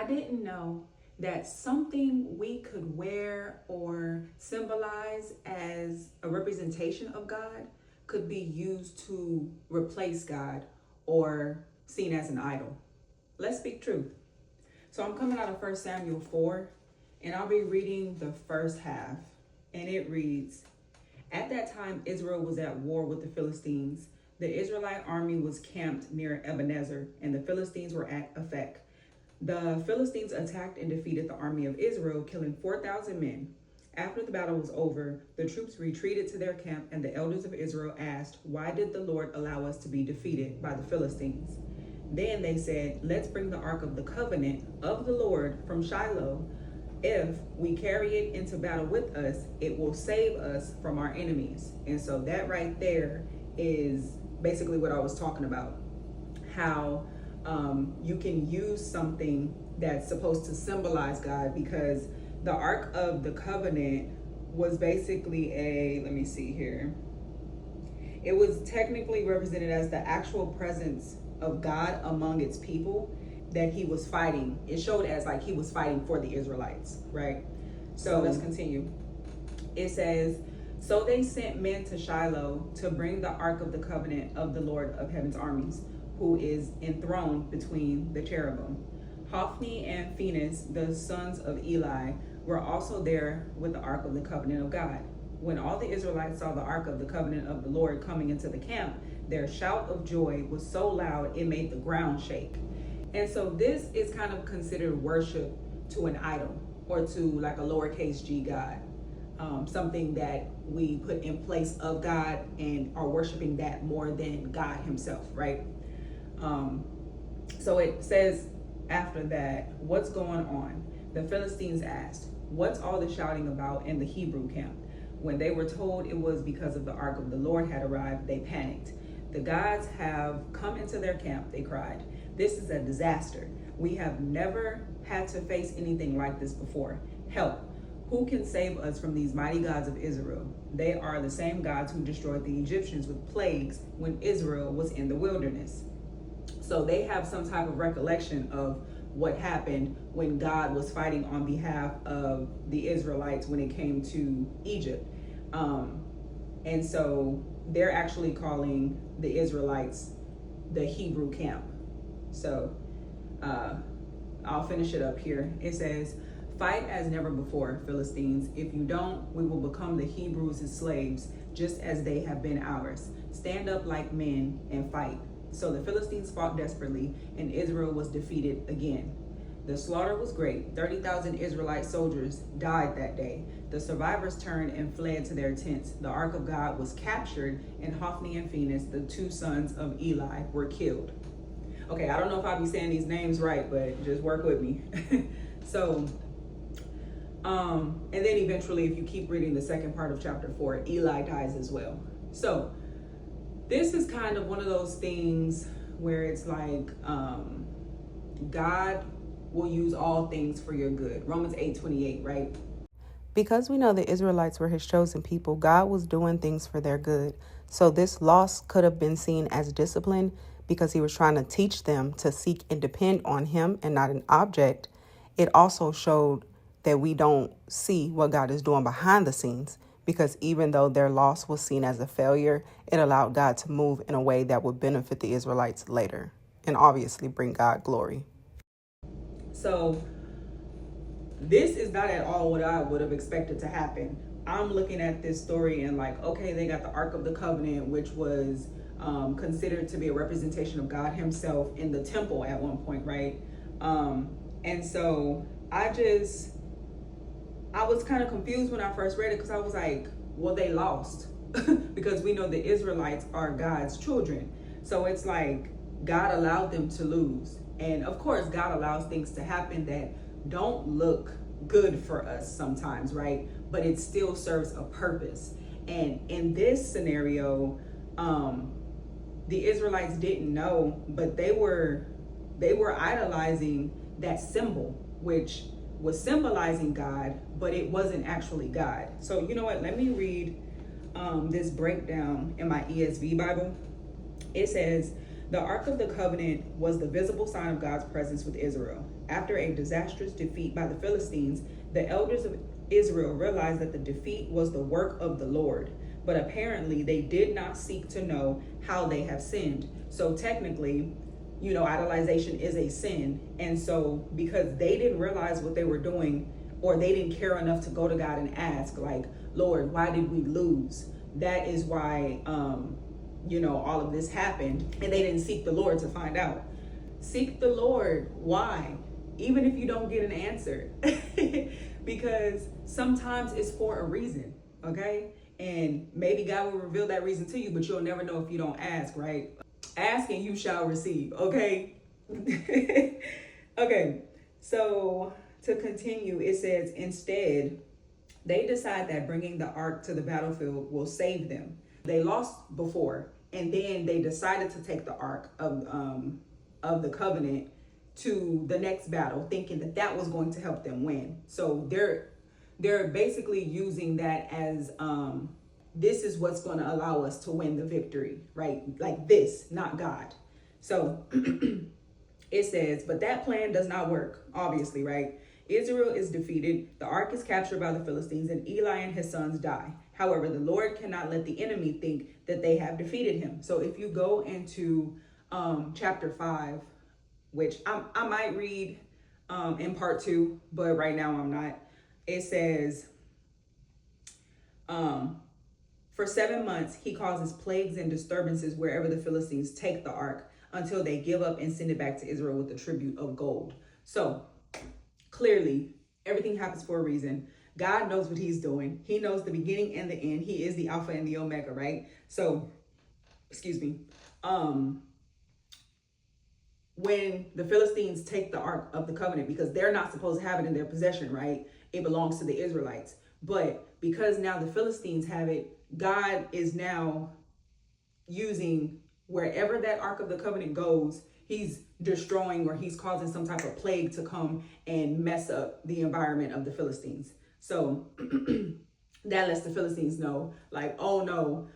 I didn't know that something we could wear or symbolize as a representation of God could be used to replace God or seen as an idol. Let's speak truth. So I'm coming out of 1 Samuel 4, and I'll be reading the first half. And it reads, At that time, Israel was at war with the Philistines. The Israelite army was camped near Ebenezer, and the Philistines were at Aphek. The Philistines attacked and defeated the army of Israel, killing 4,000 men. After the battle was over, the troops retreated to their camp, and the elders of Israel asked, Why did the Lord allow us to be defeated by the Philistines? Then they said, Let's bring the ark of the covenant of the Lord from Shiloh. If we carry it into battle with us, it will save us from our enemies. And so that right there is basically what I was talking about. How you can use something that's supposed to symbolize God, because the Ark of the Covenant was basically let me see here. It was technically represented as the actual presence of God among its people that he was fighting. It showed as like he was fighting for the Israelites, right? So let's continue. It says, So they sent men to Shiloh to bring the Ark of the Covenant of the Lord of Heaven's armies, who is enthroned between the cherubim. Hophni and Phinehas, the sons of Eli, were also there with the Ark of the Covenant of God. When all the Israelites saw the Ark of the Covenant of the Lord coming into the camp, their shout of joy was so loud it made the ground shake. And so this is kind of considered worship to an idol, or to like a lowercase g God. Something that we put in place of God and are worshiping that more than God himself, right? So it says after that, what's going on? The Philistines asked, What's all the shouting about in the Hebrew camp? When they were told it was because of the ark of the Lord had arrived, they panicked. The gods have come into their camp, they cried. This is a disaster. We have never had to face anything like this before. Help. Who can save us from these mighty gods of Israel? They are the same gods who destroyed the Egyptians with plagues when Israel was in the wilderness. So they have some type of recollection of what happened when God was fighting on behalf of the Israelites when it came to Egypt. And so they're actually calling the Israelites the Hebrew camp. So I'll finish it up here. It says, Fight as never before, Philistines. If you don't, we will become the Hebrews as slaves, just as they have been ours. Stand up like men and fight. So the Philistines fought desperately, and Israel was defeated again. The slaughter was great. 30,000 Israelite soldiers died that day. The survivors turned and fled to their tents. The ark of God was captured, and Hophni and Phinehas, the two sons of Eli, were killed. Okay, I don't know if I'll be saying these names right, but just work with me. So, and then eventually, if you keep reading the second part of chapter 4, Eli dies as well. So this is kind of one of those things where it's like God will use all things for your good. Romans 8:28, right? Because we know the Israelites were his chosen people, God was doing things for their good. So this loss could have been seen as discipline because he was trying to teach them to seek and depend on him and not an object. It also showed that we don't see what God is doing behind the scenes, because even though their loss was seen as a failure, it allowed God to move in a way that would benefit the Israelites later and obviously bring God glory. So this is not at all what I would have expected to happen. I'm looking at this story and like, okay, they got the Ark of the Covenant, which was considered to be a representation of God himself in the temple at one point, right? And so I was kind of confused when I first read it, because I was like, well, they lost because we know the Israelites are God's children. So it's like God allowed them to lose. And of course, God allows things to happen that don't look good for us sometimes, right? But it still serves a purpose. And in this scenario, the Israelites didn't know, but they were idolizing that symbol, which was symbolizing God, but it wasn't actually God. So you know what? Let me read this breakdown in my ESV Bible. It says, The Ark of the Covenant was the visible sign of God's presence with Israel. After a disastrous defeat by the Philistines, the elders of Israel realized that the defeat was the work of the Lord. But apparently, they did not seek to know how they have sinned. So technically, idolization is a sin. And so, because they didn't realize what they were doing, or they didn't care enough to go to God and ask, like, Lord, why did we lose? That is why, all of this happened. And they didn't seek the Lord to find out. Seek the Lord. Why? Even if you don't get an answer. Because sometimes it's for a reason, okay? And maybe God will reveal that reason to you, but you'll never know if you don't ask, right? Ask and you shall receive, okay? Okay, so to continue, it says, instead, they decide that bringing the ark to the battlefield will save them. They lost before, and then they decided to take the ark of the covenant to the next battle, thinking that that was going to help them win. So they're basically using that as this is what's going to allow us to win the victory, right? Like this, not God. So it says, but that plan does not work, obviously, right? Israel is defeated, the ark is captured by the Philistines, and Eli and his sons die. However, the Lord cannot let the enemy think that they have defeated him. So if you go into chapter 5, which I might read in part 2, but right now I'm not. It says, for 7 months, he causes plagues and disturbances wherever the Philistines take the ark until they give up and send it back to Israel with a tribute of gold. So clearly, everything happens for a reason. God knows what he's doing. He knows the beginning and the end. He is the Alpha and the Omega, right? So, when the Philistines take the Ark of the Covenant, because they're not supposed to have it in their possession, right? It belongs to the Israelites. But because now the Philistines have it, God is now using wherever that Ark of the Covenant goes, he's destroying, or he's causing some type of plague to come and mess up the environment of the Philistines. So that lets the Philistines know, like, oh no,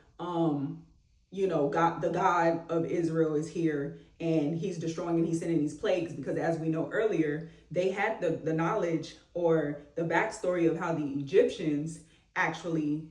God, the God of Israel is here, and he's destroying and he's sending these plagues, because as we know earlier, they had the knowledge or the backstory of how the Egyptians actually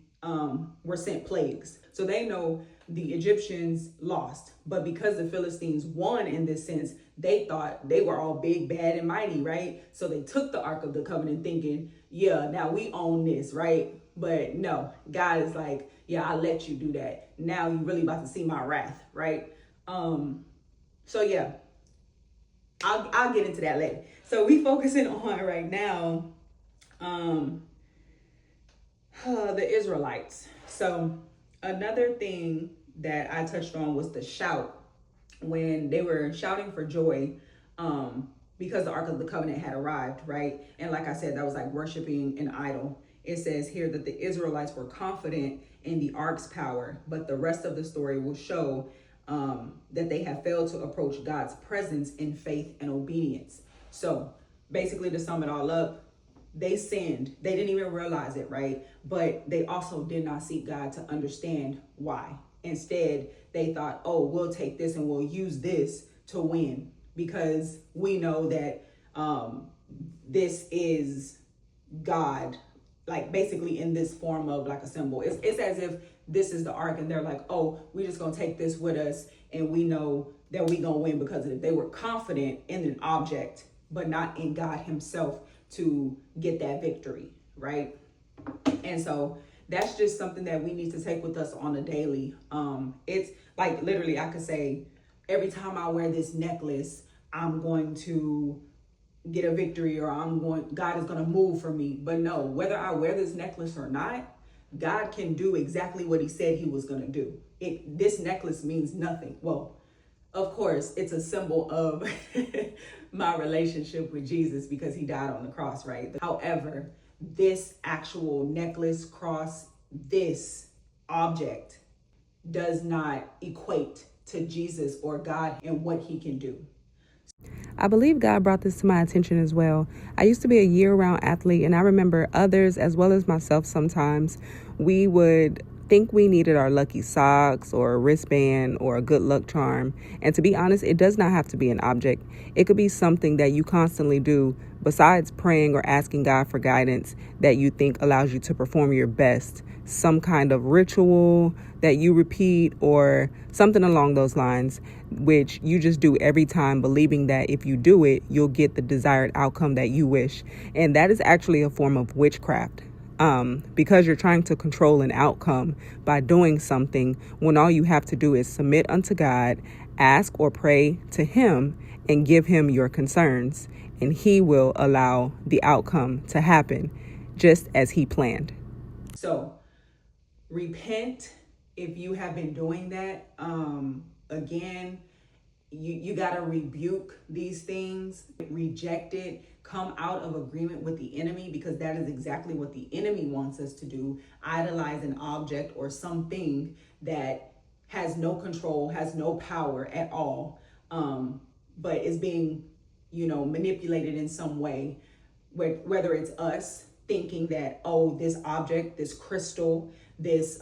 were sent plagues. So they know the Egyptians lost, but because the Philistines won in this sense, they thought they were all big, bad, and mighty, right? So they took the Ark of the Covenant thinking, yeah, now we own this, right? But no, God is like, yeah, I'll let you do that. Now you really about to see my wrath, right? So yeah, I'll get into that later. So we focusing on right now, the Israelites. So another thing that I touched on was the shout, when they were shouting for joy, because the Ark of the Covenant had arrived, right? And like I said, that was like worshiping an idol. It says here that the Israelites were confident in the Ark's power, but the rest of the story will show that they have failed to approach God's presence in faith and obedience. So basically, to sum it all up, they sinned. They didn't even realize it, right? But they also did not seek God to understand why. Instead, they thought, oh, we'll take this and we'll use this to win, because we know that this is God, like basically in this form of like a symbol. It's as if this is the ark and they're like, oh, we're just going to take this with us and we know that we're going to win because of it. They were confident in an object, but not in God himself to get that victory, right? And so that's just something that we need to take with us on a daily. It's like literally I could say, every time I wear this necklace, I'm going to get a victory, or God is going to move for me. But no, whether I wear this necklace or not, God can do exactly what he said he was going to do. This necklace means nothing. Well, of course, it's a symbol of my relationship with Jesus because he died on the cross, right? However, this actual necklace, cross, this object does not equate to Jesus or God and what he can do. I believe God brought this to my attention as well. I used to be a year-round athlete, and I remember others as well as myself sometimes, we would think we needed our lucky socks or a wristband or a good luck charm. And to be honest, it does not have to be an object. It could be something that you constantly do besides praying or asking God for guidance that you think allows you to perform your best. Some kind of ritual that you repeat or something along those lines, which you just do every time, believing that if you do it, you'll get the desired outcome that you wish. And that is actually a form of witchcraft. Because you're trying to control an outcome by doing something when all you have to do is submit unto God, ask or pray to Him, and give Him your concerns, and He will allow the outcome to happen just as He planned. So repent if you have been doing that. Again, you got to rebuke these things, reject it, come out of agreement with the enemy, because that is exactly what the enemy wants us to do. Idolize an object or something that has no control, has no power at all, but is being, manipulated in some way, whether it's us thinking that, oh, this object, this crystal, this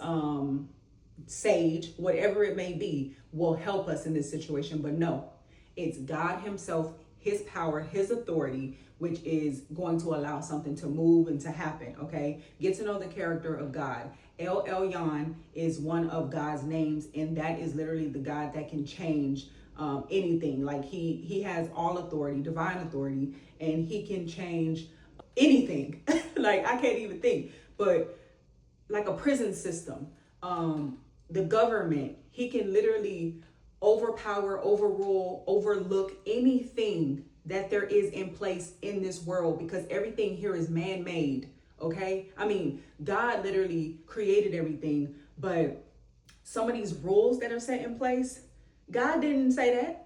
sage, whatever it may be, will help us in this situation. But no, it's God Himself, His power, His authority, which is going to allow something to move and to happen. Okay, get to know the character of God. El Elyon is one of God's names, and that is literally the God that can change anything. Like he has all authority, divine authority, and He can change anything. Like, I can't even think, but like a prison system, the government, He can literally overpower, overrule, overlook anything that there is in place in this world, because everything here is man-made. Okay, I mean, God literally created everything, but some of these rules that are set in place, God didn't say that.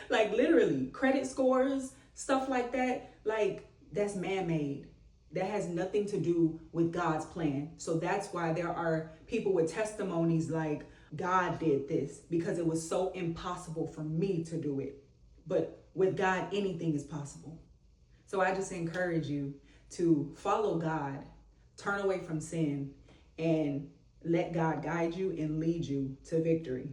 Like, literally, credit scores, stuff like that, like, that's man-made. That has nothing to do with God's plan. So that's why there are people with testimonies like, God did this because it was so impossible for me to do it. But with God, anything is possible. So I just encourage you to follow God, turn away from sin, and let God guide you and lead you to victory.